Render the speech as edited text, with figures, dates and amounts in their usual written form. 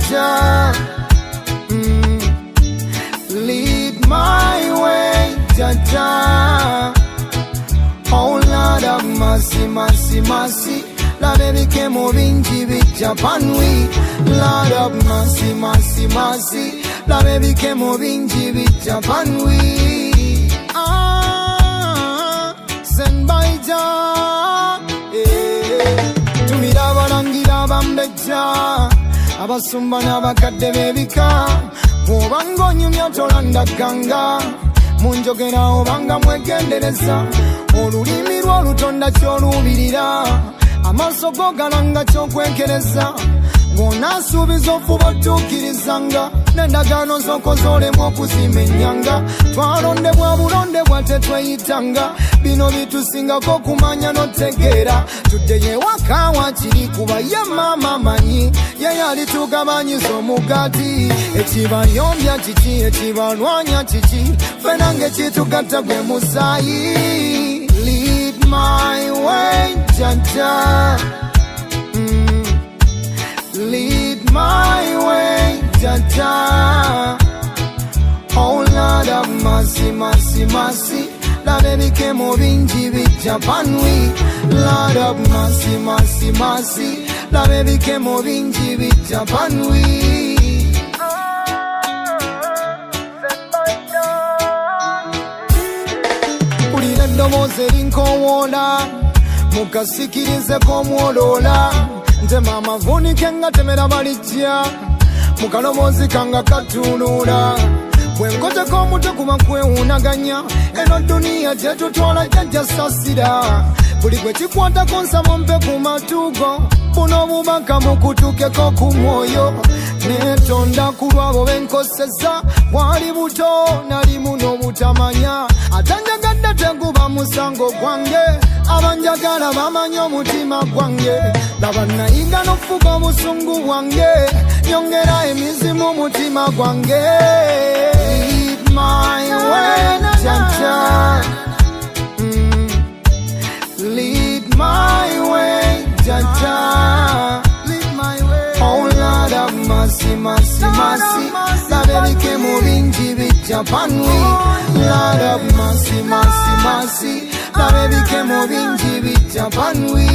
Jaja. Lead my way, Jaja. Oh Lord of mercy, mercy, mercy. La baby came binji with Japan we. Lord of mercy, mercy, mercy. La baby came binji with Japan we. Send by Jah. Tumira balangira bambeja. Abasumba n'abakadde bebika. Bw'obanga onyumya tolanda ganga. Munjogera obanga mwegendereza. Olulimi lwo lutonda ky'olubirira. Amaaso go galanga ky'okwekereza. Ng'onaasuubiza ofuba otuukirizanga. N'endagaano z'okoze olema okuzimenyanga. Twalondebwa bulondebwa tetweyitanga. Bino bitusingako kumanya n'otegeera. Tuddeyo ewaka wakiri kuba ye maama manyi. Ye yalitugabanyiza omugaati. Ekibayombya kiki, ekibalwanya kiki. Ffenna ng'ekitugatta gwe musaayi. Lead my way, Jaja. Lead my way, Jaja. Oh Lord of mercy, mercy, mercy. La baby came binji with Japan we. Lord of mercy, mercy, mercy. La baby came binji with Japan we. Ulile ndomoze linkowola. Mukasikirize komwolola. Nze mama vunike nga temera balijja. Mukalomozi kanga katulula. Bwenkoteko omutwe kuba kwewunaganya. Eno duniya gyetutwala jjajja sasira. Buli gwe kikwatako nsaba mpe ku matugo. Buno obubaka mukutukeko ku mwoyo. Netonda ku lwabo benkoseza. Bwali buto nali muno obutamanya. Atanjagadde teguba musango gwange. Abanjagala bamanyi omutima gwange. Laba nayiga n'ofuga obusungu bwange. Nyongera emizimu mutima gwange. Lead my way, Jaja. Lead my way, Jaja. Oh Lord of mercy, mercy, mercy. La baby came binji with Japan we. Lord of mercy, mercy, mercy. La baby came binji with Japan we.